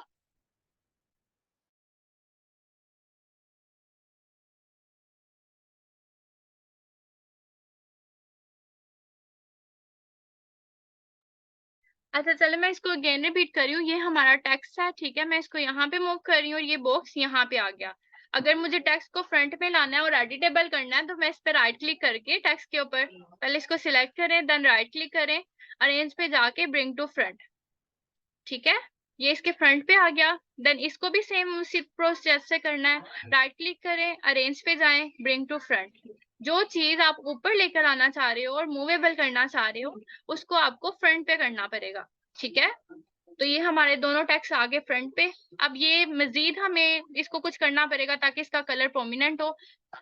Speaker 1: अच्छा चलो, मैं इसको अगेन रिपीट कर रही हूँ। ये हमारा टेक्स्ट है, ठीक है, मैं इसको यहाँ पे मूव कर रही हूँ और ये बॉक्स यहाँ पे आ गया। अगर मुझे टेक्स्ट को फ्रंट पे लाना है और एडिटेबल करना है तो मैं इस पे राइट क्लिक करके टेक्स्ट के ऊपर पहले इसको सिलेक्ट करें, देन राइट क्लिक करें, अरेंज पे जाके ब्रिंग टू फ्रंट। ठीक है, ये इसके फ्रंट पे आ गया। देन इसको भी सेम उसी प्रोसेस से करना है। राइट क्लिक करें, अरेंज पे जाएं, ब्रिंग टू फ्रंट। जो चीज आप ऊपर लेकर आना चाह रहे हो और मूवेबल करना चाह रहे हो उसको आपको फ्रंट पे करना पड़ेगा। ठीक है, तो ये हमारे दोनों टेक्स्ट आगे फ्रंट पे। अब ये मजीद हमें इसको कुछ करना पड़ेगा ताकि इसका कलर प्रोमिनेंट हो।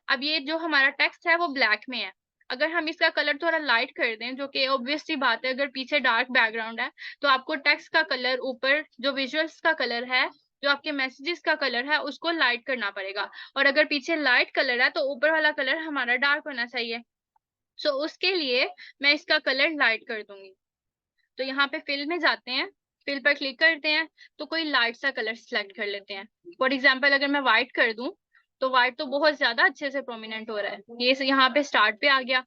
Speaker 1: अब ये जो हमारा टेक्स्ट है वो ब्लैक में है। अगर हम इसका कलर थोड़ा लाइट कर दें, जो कि ऑब्वियस सी बात है, अगर पीछे डार्क बैकग्राउंड है तो आपको टेक्स्ट का कलर ऊपर जो विजुअल्स का कलर है, जो आपके मैसेजेस का कलर है, उसको लाइट करना पड़ेगा। और अगर पीछे लाइट कलर है तो ऊपर वाला कलर हमारा डार्क होना चाहिए। सो उसके लिए मैं इसका कलर लाइट कर दूंगी। तो यहाँ पे फिल में जाते हैं, फिल पर क्लिक करते हैं, तो कोई लाइट सा कलर सिलेक्ट कर लेते हैं। फॉर एग्जाम्पल अगर मैं व्हाइट कर दूं तो व्हाइट तो बहुत ज्यादा अच्छे से प्रोमिनेंट हो रहा है, ये यहाँ पे स्टार्ट पे आ गया।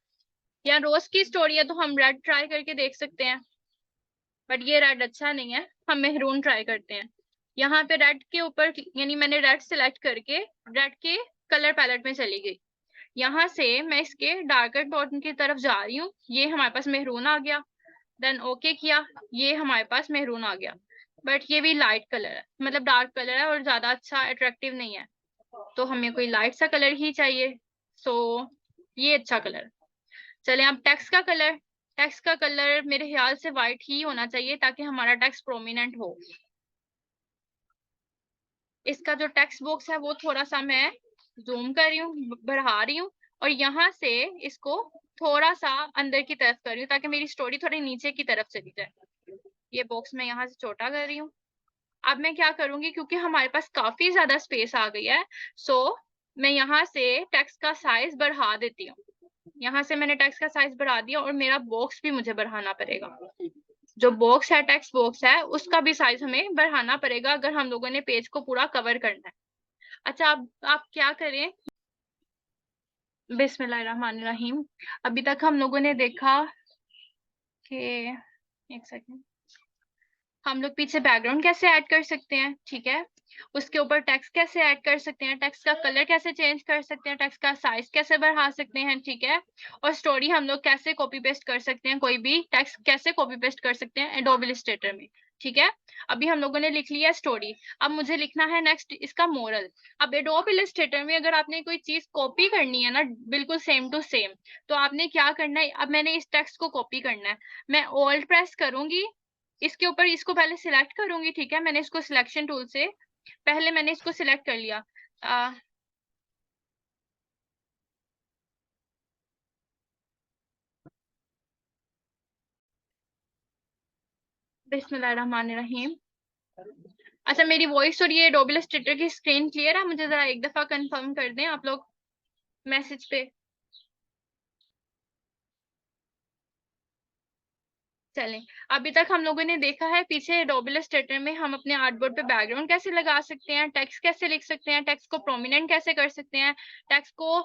Speaker 1: या रोज की स्टोरी है तो हम रेड ट्राई करके देख सकते हैं, बट ये रेड अच्छा नहीं है, हम मेहरून ट्राई करते हैं। यहाँ पे रेड के ऊपर यानी मैंने रेड सिलेक्ट करके रेड के कलर पैलेट में चली गई। यहाँ से मैं इसके डार्कर टोन की तरफ जा रही हूँ, ये हमारे पास मेहरून आ गया। देन ओके किया, ये हमारे पास मेहरून आ गया। बट ये भी लाइट कलर है, मतलब डार्क कलर है और ज्यादा अच्छा अट्रैक्टिव नहीं है, तो हमें कोई लाइट सा कलर ही चाहिए। सो ये अच्छा कलर। चले अब टेक्स्ट का कलर। टेक्स्ट का कलर मेरे ख्याल से व्हाइट ही होना चाहिए ताकि हमारा टेक्स्ट प्रोमिनेंट हो। इसका जो टेक्स्ट बॉक्स है वो थोड़ा सा मैं जूम कर रही हूँ, बढ़ा रही हूँ, और यहाँ से इसको थोड़ा सा अंदर की तरफ कर रही हूँ ताकि मेरी स्टोरी थोड़ी नीचे की तरफ चली जाए। ये बॉक्स मैं यहाँ से छोटा कर रही हूँ। अब मैं क्या करूंगी, क्योंकि हमारे पास काफी ज्यादा स्पेस आ गई है, सो मैं यहाँ से टेक्स्ट का साइज बढ़ा देती हूँ। यहाँ से मैंने टेक्स्ट का साइज बढ़ा दिया और मेरा बॉक्स भी मुझे बढ़ाना पड़ेगा। जो बॉक्स है, टेक्स्ट बॉक्स है, उसका भी साइज हमें बढ़ाना पड़ेगा अगर हम लोगों ने पेज को पूरा कवर करना है। अच्छा, अब आप क्या करें, बिस्मिल्लाहिर्रहमानिर्रहीम। अभी तक हम लोगों ने देखा कि, एक सेकंड, हम लोग पीछे बैकग्राउंड कैसे ऐड कर सकते हैं, ठीक है, उसके ऊपर टेक्स्ट कैसे ऐड कर सकते हैं, टेक्स्ट का कलर कैसे चेंज कर सकते हैं, टेक्स्ट का साइज कैसे बढ़ा सकते हैं, ठीक है, और स्टोरी हम लोग कैसे कॉपी पेस्ट कर सकते हैं, कोई भी टेक्स्ट कैसे कॉपी पेस्ट कर सकते हैं एडोब इलस्ट्रेटर में, ठीक है। अभी हम लोगों ने लिख लिया स्टोरी, अब मुझे लिखना है नेक्स्ट इसका मोरल। अब एडोब इलस्ट्रेटर में अगर आपने कोई चीज कॉपी करनी है ना, बिल्कुल सेम टू सेम, तो आपने क्या करना है, अब मैंने इस टेक्स्ट को कॉपी करना है, मैं ऑल्ट प्रेस करूंगी, इसके ऊपर इसको पहले सिलेक्ट करूंगी, ठीक है, मैंने इसको सिलेक्शन टूल से पहले मैंने इसको सिलेक्ट कर लिया। बिस्मिल्लाहिर्रहमानिर्रहीम। अच्छा, मेरी वॉइस और ये एडोब इलस्ट्रेटर की स्क्रीन क्लियर है? मुझे जरा एक दफा कंफर्म कर दें आप लोग मैसेज पे। चलें, अभी तक हम लोगों ने देखा है पीछे एडोब इलस्ट्रेटर में हम अपने आर्टबोर्ड पे बैकग्राउंड कैसे लगा सकते हैं, टेक्स्ट कैसे लिख सकते हैं, टेक्स्ट को प्रोमिनेंट कैसे कर सकते हैं, टेक्स्ट को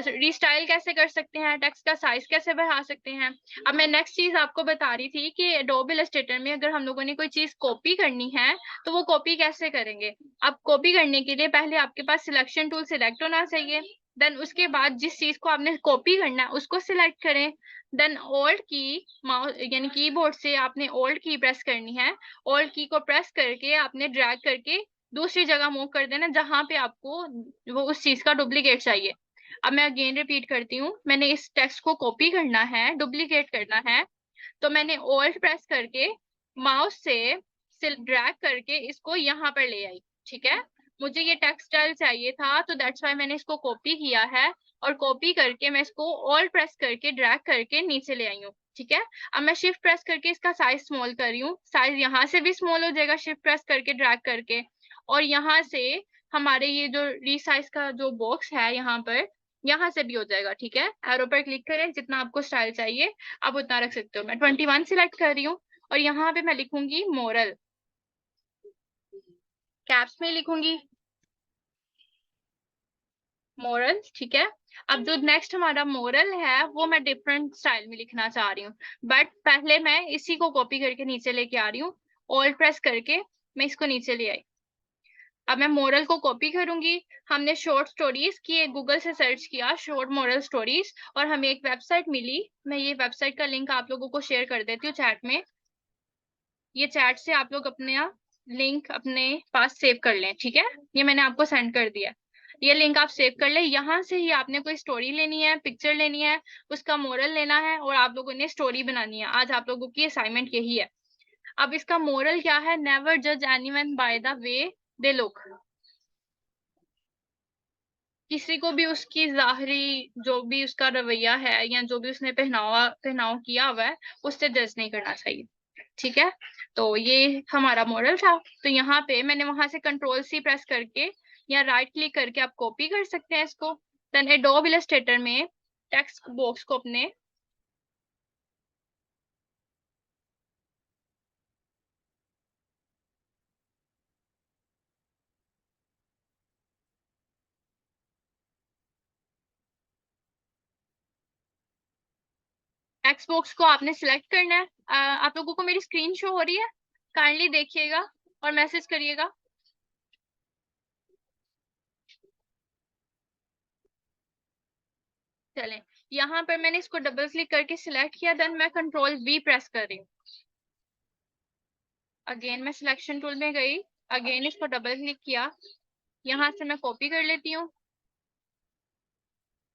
Speaker 1: रीस्टाइल कैसे कर सकते हैं, टेक्स्ट का साइज कैसे बढ़ा सकते हैं। अब मैं नेक्स्ट चीज आपको बता रही थी कि एडोब इलस्ट्रेटर में अगर हम लोगों ने कोई चीज कॉपी करनी है तो वो कॉपी कैसे करेंगे। अब कॉपी करने के लिए पहले आपके पास सिलेक्शन टूल सिलेक्ट होना चाहिए, देन उसके बाद जिस चीज को आपने कॉपी करना है उसको सिलेक्ट करें, देन ओल्ड की माउस यानी कीबोर्ड से आपने ओल्ड की प्रेस करनी है, ओल्ड की को प्रेस करके आपने ड्रैग करके दूसरी जगह मूव कर देना जहां पे आपको वो उस चीज का डुप्लीकेट चाहिए। अब मैं अगेन रिपीट करती हूँ, मैंने इस टेक्स्ट को कॉपी करना है, डुप्लीकेट करना है, तो मैंने ओल्ड प्रेस करके माउस से ड्रैग करके इसको यहाँ पर ले आई, ठीक है। मुझे ये टेक्स्ट स्टाइल चाहिए था तो दैट्स वाई मैंने इसको कॉपी किया है, और कॉपी करके मैं इसको ऑल प्रेस करके ड्रैग करके नीचे ले आई हूँ, ठीक है। अब मैं शिफ्ट प्रेस करके इसका साइज स्मॉल कर रही हूँ, साइज यहाँ से भी स्मॉल हो जाएगा शिफ्ट प्रेस करके ड्रैग करके, और यहाँ से हमारे ये जो रीसाइज का जो बॉक्स है यहाँ पर, यहाँ से भी हो जाएगा, ठीक है। एरो पर क्लिक करें, जितना आपको स्टाइल चाहिए आप उतना रख सकते हो। मैं 21 सिलेक्ट कर रही हूँ और यहाँ पे मैं लिखूंगी मोरल, कैप्स में लिखूंगी मोरल, ठीक है। अब जो नेक्स्ट हमारा मोरल है वो मैं डिफरेंट स्टाइल में लिखना चाह रही हूँ, बट पहले मैं इसी को कॉपी करके नीचे लेके आ रही हूँ, ऑल्ट प्रेस करके मैं इसको नीचे ले आई। अब मैं मोरल को कॉपी करूंगी, हमने शॉर्ट स्टोरीज की गूगल से सर्च किया शॉर्ट मोरल स्टोरीज और हमें एक वेबसाइट मिली, मैं ये वेबसाइट का लिंक आप लोगों को शेयर कर देती हूँ चैट में, ये चैट से आप लोग अपने लिंक अपने पास सेव कर लें, ठीक है, ये मैंने आपको सेंड कर दिया, ये लिंक आप सेव कर ले। यहाँ से ही आपने कोई स्टोरी लेनी है, पिक्चर लेनी है, उसका मोरल लेना है और आप लोगों ने स्टोरी बनानी है। आज आप लोगों की असाइनमेंट यही है। अब इसका मोरल क्या है, नेवर जज anyone by the way they look, किसी को भी उसकी जाहरी जो भी उसका रवैया है या जो भी उसने पहनाव किया हुआ है उससे जज नहीं करना चाहिए, ठीक है। तो ये हमारा मॉडल था, तो यहाँ पे मैंने वहां से कंट्रोल सी प्रेस करके या राइट क्लिक करके आप कॉपी कर सकते हैं इसको, देन एडोब इलस्ट्रेटर में टेक्स्ट बॉक्स को अपने टेक्स्ट बॉक्स को आपने सिलेक्ट करना है। आप लोगों को मेरी स्क्रीन शो हो रही है? काइंडली देखिएगा और मैसेज करिएगा। चलें, यहाँ पर मैंने इसको डबल क्लिक करके सिलेक्ट किया, देन मैं कंट्रोल वी प्रेस कर रही हूँ। अगेन मैं सिलेक्शन टूल में गई, अगेन इसको डबल क्लिक किया, यहाँ से मैं कॉपी कर लेती हूँ,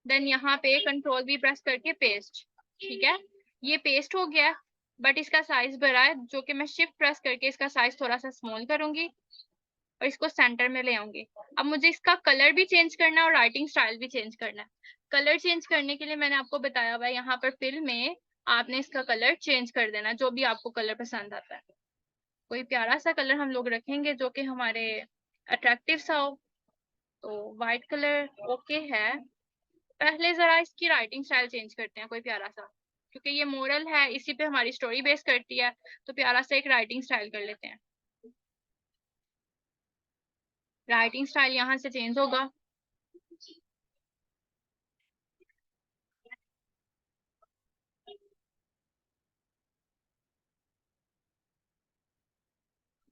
Speaker 1: देन यहाँ पे कंट्रोल वी प्रेस करके पेस्ट, ठीक है, ये पेस्ट हो गया, बट इसका साइज बढ़ा है जो कि मैं शिफ्ट प्रेस करके इसका साइज थोड़ा सा स्मॉल करूंगी और इसको सेंटर में ले आऊंगी। अब मुझे इसका कलर भी चेंज करना है और राइटिंग स्टाइल भी चेंज करना है। कलर चेंज करने के लिए मैंने आपको बताया हुआ है यहाँ पर फिल में आपने इसका कलर चेंज कर देना, जो भी आपको कलर पसंद आता है। कोई प्यारा सा कलर हम लोग रखेंगे जो कि हमारे अट्रैक्टिव सा हो। तो वाइट कलर ओके है। पहले जरा इसकी राइटिंग स्टाइल चेंज करते हैं कोई प्यारा सा, क्योंकि ये मोरल है, इसी पे हमारी स्टोरी बेस करती है, तो प्यारा सा एक राइटिंग स्टाइल कर लेते हैं। राइटिंग स्टाइल यहाँ से चेंज होगा।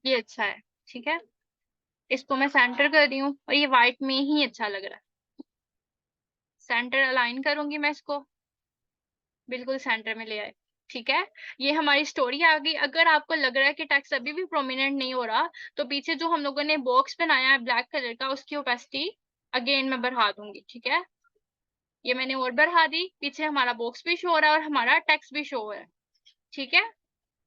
Speaker 1: ये अच्छा है, ठीक है। इसको मैं सेंटर कर रही हूँ और ये व्हाइट में ही अच्छा लग रहा है। सेंटर अलाइन करूंगी मैं इसको, बिल्कुल सेंटर में ले आए। ठीक है, ये हमारी स्टोरी आ गई। अगर आपको लग रहा है कि टेक्स्ट अभी भी प्रोमिनेंट नहीं हो रहा, तो पीछे जो हम लोगों ने बॉक्स बनाया है ब्लैक कलर का, उसकी ओपेसिटी अगेन मैं बढ़ा दूंगी। ठीक है, ये मैंने और बढ़ा दी। पीछे हमारा बॉक्स भी शो हो रहा है और हमारा टेक्स्ट भी शो हो रहा है। ठीक है,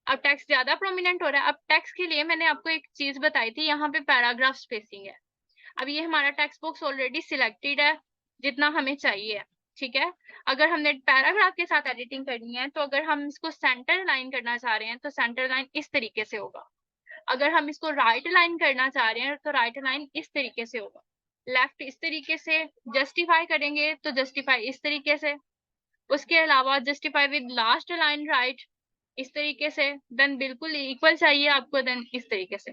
Speaker 1: अब टेक्स्ट ज्यादा प्रोमिनेंट हो रहा है। अब टेक्स्ट के लिए मैंने आपको एक चीज बताई थी, यहाँ पे पैराग्राफ स्पेसिंग है। अब ये हमारा टेक्स्ट बॉक्स ऑलरेडी सिलेक्टेड है जितना हमें चाहिए। ठीक है, अगर हमने पैराग्राफ के साथ एडिटिंग करनी है, तो अगर हम इसको सेंटर लाइन करना चाह रहे हैं तो सेंटर लाइन इस तरीके से होगा। अगर हम इसको राइट लाइन करना चाह रहे हैं तो राइट लाइन इस तरीके से होगा। लेफ्ट इस तरीके से, जस्टिफाई करेंगे तो जस्टिफाई इस तरीके से। उसके अलावा justify with last line right इस तरीके से। देन बिल्कुल इक्वल चाहिए आपको, देन इस तरीके से।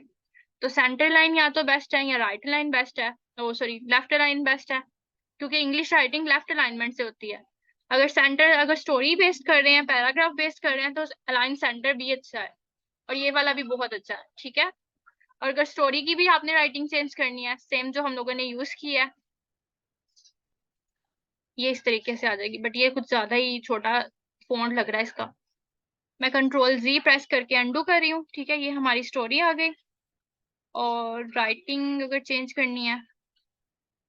Speaker 1: तो सेंटर लाइन या तो बेस्ट है या राइट लाइन बेस्ट है, ओ सॉरी लेफ्ट लाइन बेस्ट है, क्योंकि इंग्लिश राइटिंग लेफ्ट अलाइनमेंट से होती है। अगर स्टोरी बेस्ड कर रहे हैं, पैराग्राफ बेस्ड कर रहे हैं, तो अलाइन सेंटर भी अच्छा है और ये वाला भी बहुत अच्छा है। ठीक है, और अगर स्टोरी की भी आपने राइटिंग चेंज करनी है, सेम जो हम लोगों ने यूज किया है, ये इस तरीके से आ जाएगी। बट ये कुछ ज्यादा ही छोटा फॉन्ट लग रहा है इसका। मैं कंट्रोल Z प्रेस करके अंडू कर रही हूँ। ठीक है, ये हमारी स्टोरी आ गई। और राइटिंग अगर चेंज करनी है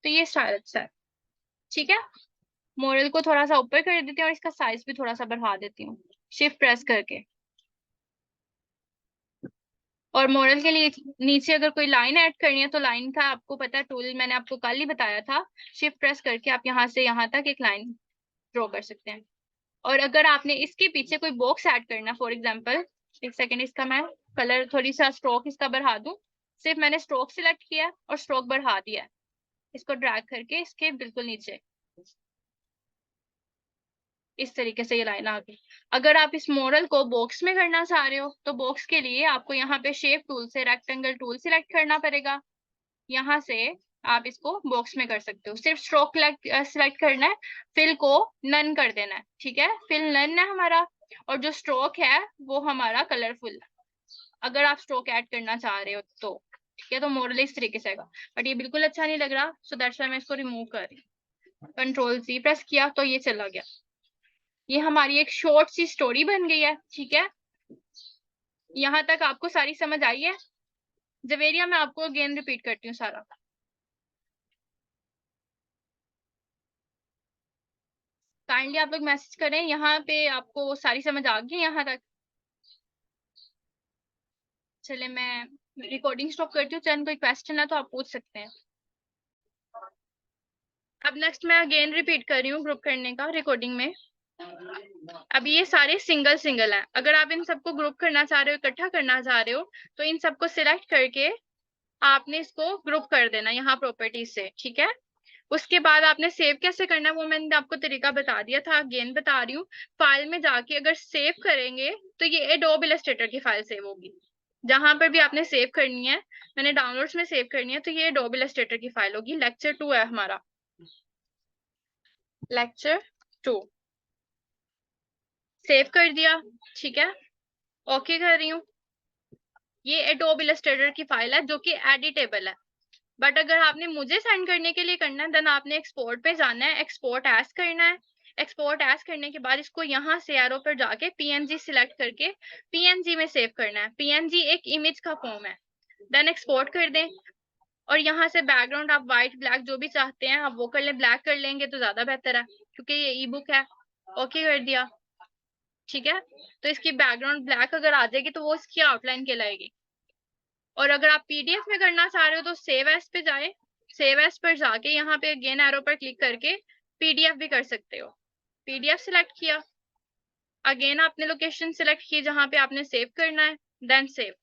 Speaker 1: तो ये स्टाइल अच्छा है। ठीक है, मोरल को थोड़ा सा ऊपर कर देती हूँ और इसका साइज भी थोड़ा सा बढ़ा देती हूँ शिफ्ट प्रेस करके। और मोरल के लिए नीचे अगर कोई लाइन ऐड करनी है तो लाइन का आपको पता है टूल, मैंने आपको कल ही बताया था। शिफ्ट प्रेस करके आप यहाँ से यहाँ तक एक लाइन ड्रॉ कर सकते हैं। और अगर आपने इसके पीछे कोई बॉक्स ऐड करना, फॉर एग्जाम्पल, एक सेकेंड, इसका मैं कलर थोड़ी सा स्ट्रोक इसका बढ़ा दूं। सिर्फ मैंने स्ट्रोक सिलेक्ट किया और स्ट्रोक बढ़ा दिया है। इसको ड्रैग करके इसके बिल्कुल नीचे इस तरीके से ये लाइन आ गई। अगर आप इस मॉडल को बॉक्स में करना चाह रहे हो, तो बॉक्स के लिए आपको यहाँ पे शेप टूल से रेक्टेंगल टूल सिलेक्ट करना पड़ेगा। यहाँ से आप इसको बॉक्स में कर सकते हो। सिर्फ स्ट्रोक सिलेक्ट करना है, फिल को नन कर देना है। ठीक है, फिल नन है हमारा, और जो स्ट्रोक है वो हमारा कलरफुल है, अगर आप स्ट्रोक ऐड करना चाह रहे हो तो। ठीक है, तो मॉडल इस तरीके से आएगा। बट ये बिल्कुल अच्छा नहीं लग रहा, सो दैट्स व्हाई मैं इसको रिमूव कर रही हूँ। कंट्रोल Z प्रेस किया तो ये चला गया। ये हमारी एक शॉर्ट सी स्टोरी बन गई है। ठीक है, यहाँ तक आपको सारी समझ आई है? जवेरिया, मैं आपको अगेन रिपीट करती हूँ सारा। काइंडली आप लोग मैसेज करें यहाँ पे आपको सारी समझ आ गई यहाँ तक। चले मैं रिकॉर्डिंग स्टॉप करती हूँ, चंद कोई क्वेश्चन है तो आप पूछ सकते हैं। अब नेक्स्ट मैं अगेन रिपीट कर रही हूँ ग्रुप करने का रिकॉर्डिंग में। अब ये सारे सिंगल सिंगल हैं। अगर आप इन सबको ग्रुप करना चाह रहे हो, इकट्ठा करना चाह रहे हो, तो इन सबको सिलेक्ट करके आपने इसको ग्रुप कर देना यहाँ प्रॉपर्टीज से। ठीक है, उसके बाद आपने सेव कैसे करना है वो मैंने आपको तरीका बता दिया था, अगेन बता रही हूँ। फाइल में जाके अगर सेव करेंगे तो ये एडोब इलस्ट्रेटर की फाइल सेव होगी। जहां पर भी आपने सेव करनी है, मैंने डाउनलोड्स में सेव करनी है, तो ये एडोब इलस्ट्रेटर की फाइल होगी। लेक्चर 2 है हमारा, लेक्चर 2 सेव कर दिया। ठीक है, ओके कर रही हूँ। ये एडोब इलस्ट्रेटर की फाइल है जो कि एडिटेबल है। बट अगर आपने मुझे सेंड करने के लिए करना है, देन आपने एक्सपोर्ट पे जाना है, एक्सपोर्ट एज करना है। एक्सपोर्ट एज करने के बाद इसको यहाँ से एरो पर जाके PNG सिलेक्ट करके PNG में सेव करना है। PNG एक इमेज का फॉर्म है। देन एक्सपोर्ट कर दें और यहाँ से बैकग्राउंड आप व्हाइट ब्लैक जो भी चाहते हैं आप वो कर लें। ब्लैक कर लेंगे तो ज्यादा बेहतर है क्योंकि ये ई बुक है। ओके कर दिया। ठीक है, तो इसकी बैकग्राउंड ब्लैक अगर आ जाएगी तो वो इसकी आउटलाइन कहलाएगी। और अगर आप PDF में करना चाह रहे हो तो सेव एज पे जाए। सेव एज पर जाके यहाँ पे अगेन एरो पर क्लिक करके PDF भी कर सकते हो। PDF सिलेक्ट किया, अगेन आपने लोकेशन सिलेक्ट की जहाँ पे आपने सेव करना है, देन सेव।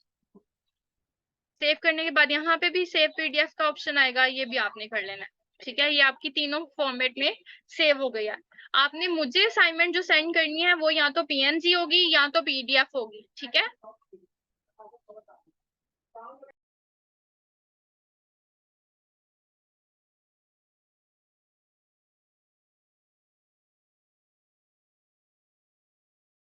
Speaker 1: सेव करने के बाद यहाँ पे भी सेव पीडीएफ का ऑप्शन आएगा, ये भी आपने कर लेना है। ठीक है, ये आपकी तीनों फॉर्मेट में सेव हो गया। आपने मुझे असाइनमेंट जो सेंड करनी है वो या तो पीएनजी होगी या तो पीडीएफ होगी। ठीक है,